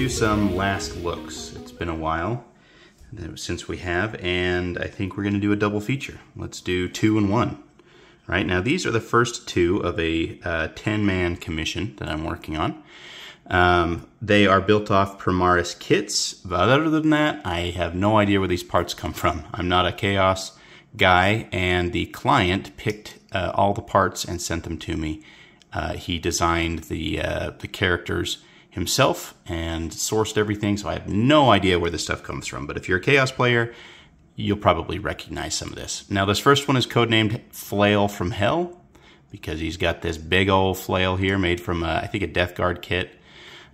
do some last looks. It's been a while since we have, and I think we're going to do a double feature. Let's do 2 and 1. Right now, these are the first 2 of a 10-man commission that I'm working on. They are built off Primaris kits, but other than that, I have no idea where these parts come from. I'm not a Chaos guy, and the client picked all the parts and sent them to me. He designed the characters himself and sourced everything, so I have no idea where this stuff comes from. But if you're a Chaos player, you'll probably recognize some of this. Now, this first one is codenamed Flail from Hell because he's got this big old flail here made from, I think, a Death Guard kit.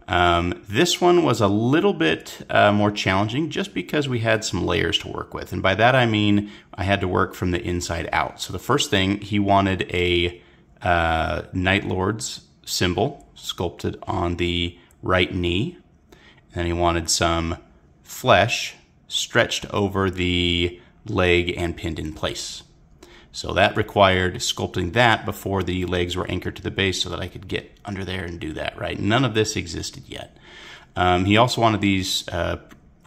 This one was a little bit more challenging just because we had some layers to work with. And by that, I mean I had to work from the inside out. So the first thing, he wanted a Night Lord's symbol sculpted on the right knee. And he wanted some flesh stretched over the leg and pinned in place. So that required sculpting that before the legs were anchored to the base so that I could get under there and do that, right? None of this existed yet. He also wanted these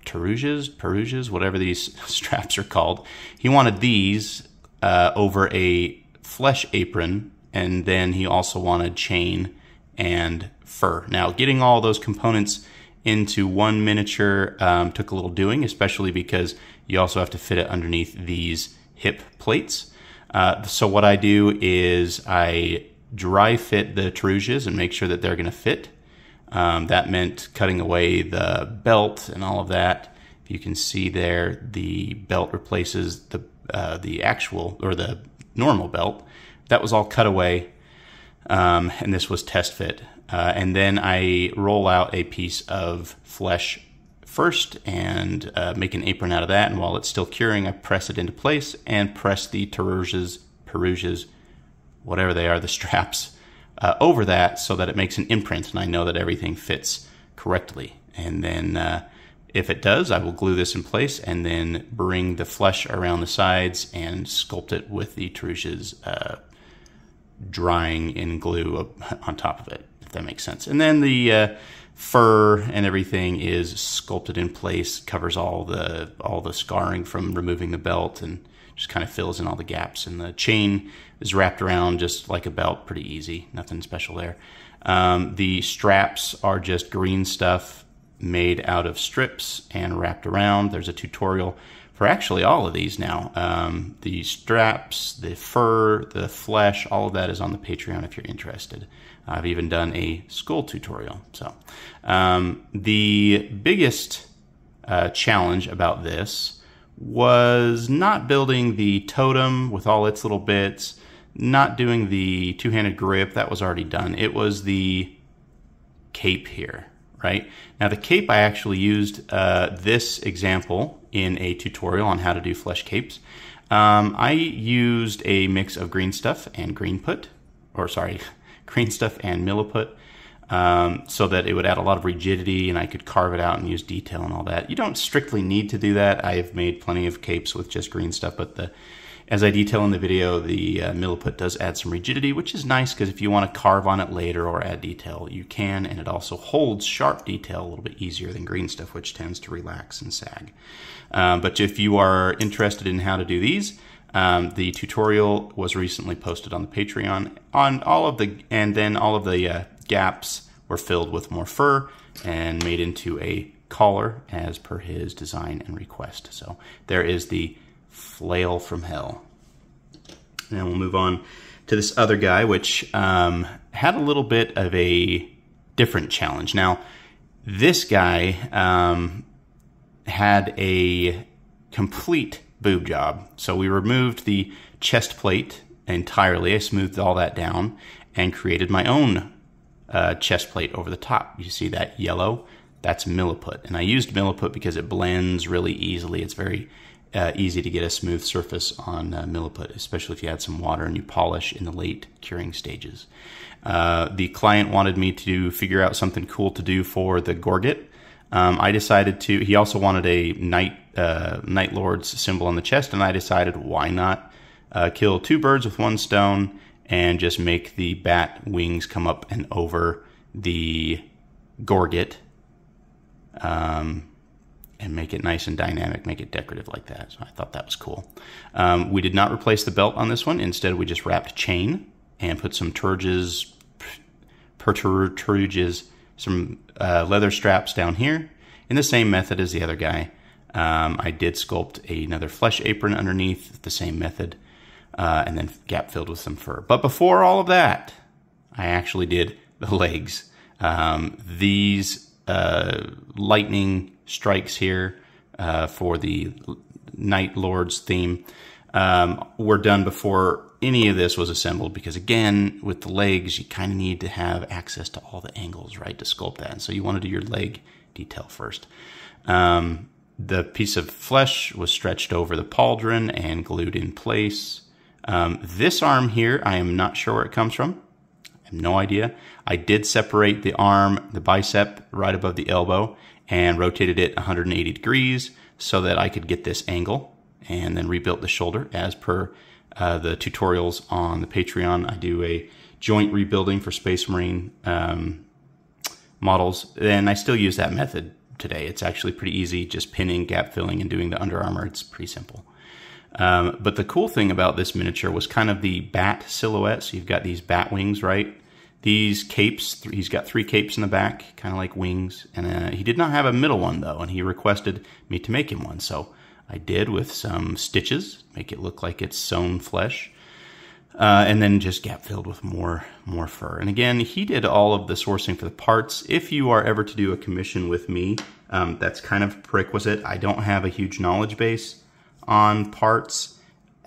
peruges, whatever these straps are called. He wanted these over a flesh apron, and then he also wanted chain and fur. Now, getting all those components into one miniature took a little doing, especially because you also have to fit it underneath these hip plates. So what I do is I dry fit the peruges and make sure that they're going to fit. That meant cutting away the belt and all of that. If you can see there, the belt replaces the actual or the normal belt. That was all cut away, and this was test fit. And then I roll out a piece of flesh first and make an apron out of that. And while it's still curing, I press it into place and press the peruges, whatever they are, the straps, over that so that it makes an imprint and I know that everything fits correctly. And then if it does, I will glue this in place and then bring the flesh around the sides and sculpt it with the peruges drying in glue on top of it, if that makes sense. And then the fur and everything is sculpted in place, covers all the scarring from removing the belt, and just kind of fills in all the gaps. And the chain is wrapped around just like a belt, pretty easy, nothing special there. The straps are just green stuff made out of strips and wrapped around. There's a tutorial for actually all of these now. The straps, the fur, the flesh, all of that is on the Patreon if you're interested. I've even done a skull tutorial. So the biggest challenge about this was not building the totem with all its little bits, not doing the two-handed grip, that was already done. It was the cape here, right? Now the cape, I actually used this example in a tutorial on how to do flesh capes. I used a mix of green stuff and green stuff and milliput, so that it would add a lot of rigidity and I could carve it out and use detail and all that. You don't strictly need to do that. I have made plenty of capes with just green stuff, but as I detail in the video, the milliput does add some rigidity, which is nice because if you want to carve on it later or add detail, you can, and it also holds sharp detail a little bit easier than green stuff, which tends to relax and sag. But if you are interested in how to do these, the tutorial was recently posted on the Patreon on all of the gaps were filled with more fur and made into a collar as per his design and request. So there is the Flail from Hell. And we'll move on to this other guy, which had a little bit of a different challenge. Now, this guy had a complete boob job. So we removed the chest plate entirely. I smoothed all that down and created my own chest plate over the top. You see that yellow? That's milliput. And I used milliput because it blends really easily. It's very easy to get a smooth surface on milliput, especially if you add some water and you polish in the late curing stages. The client wanted me to figure out something cool to do for the gorget. I decided to, he also wanted a Night Lord's symbol on the chest, and I decided why not kill 2 birds with 1 stone and just make the bat wings come up and over the gorget and make it nice and dynamic, make it decorative like that. So I thought that was cool. We did not replace the belt on this one. Instead, we just wrapped chain and put some turges, some leather straps down here in the same method as the other guy. I did sculpt another flesh apron underneath, the same method, and then gap filled with some fur. But before all of that, I actually did the legs. These lightning strikes here for the Night Lord's theme were done before any of this was assembled, because again, with the legs, you kind of need to have access to all the angles, right, to sculpt that. And so you want to do your leg detail first. The piece of flesh was stretched over the pauldron and glued in place. This arm here, I am not sure where it comes from. I have no idea. I did separate the arm, the bicep, right above the elbow, and rotated it 180 degrees so that I could get this angle, and then rebuilt the shoulder as per the tutorials on the Patreon. I do a joint rebuilding for Space Marine models, and I still use that method today. It's actually pretty easy, just pinning, gap filling, and doing the Under Armour. It's pretty simple. But the cool thing about this miniature was kind of the bat silhouette. So you've got these bat wings, right? These capes, he's got 3 capes in the back, kind of like wings. And he did not have a middle one, though, and he requested me to make him one. So I did, with some stitches, make it look like it's sewn flesh. And then just gap filled with more fur. And again, he did all of the sourcing for the parts. If you are ever to do a commission with me, that's kind of prerequisite. I don't have a huge knowledge base on parts.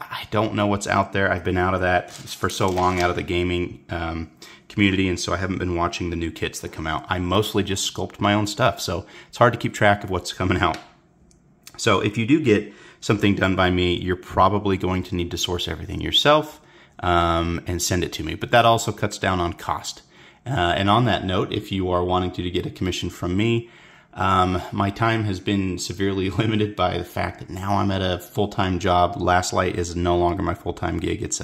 I don't know what's out there. I've been out of that for so long, out of the gaming community, and so I haven't been watching the new kits that come out. I mostly just sculpt my own stuff, so it's hard to keep track of what's coming out. So if you do get something done by me, you're probably going to need to source everything yourself and send it to me. But that also cuts down on cost. And on that note, if you are wanting to get a commission from me, my time has been severely limited by the fact that now I'm at a full-time job. Last Light is no longer my full-time gig. It's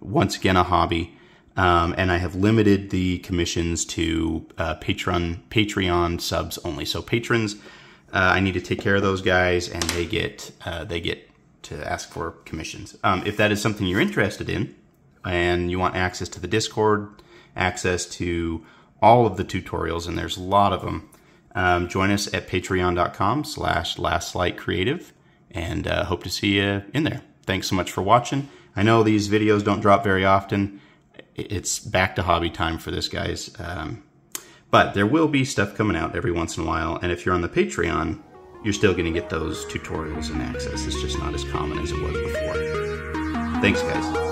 once again a hobby. And I have limited the commissions to Patreon subs only. So patrons, I need to take care of those guys, and they get to ask for commissions. If that is something you're interested in, and you want access to the Discord, access to all of the tutorials, and there's a lot of them, join us at patreon.com/lastlightcreative, and hope to see you in there. Thanks so much for watching. I know these videos don't drop very often. It's back to hobby time for this, guys. But there will be stuff coming out every once in a while, and if you're on the Patreon, you're still going to get those tutorials and access. It's just not as common as it was before. Thanks, guys.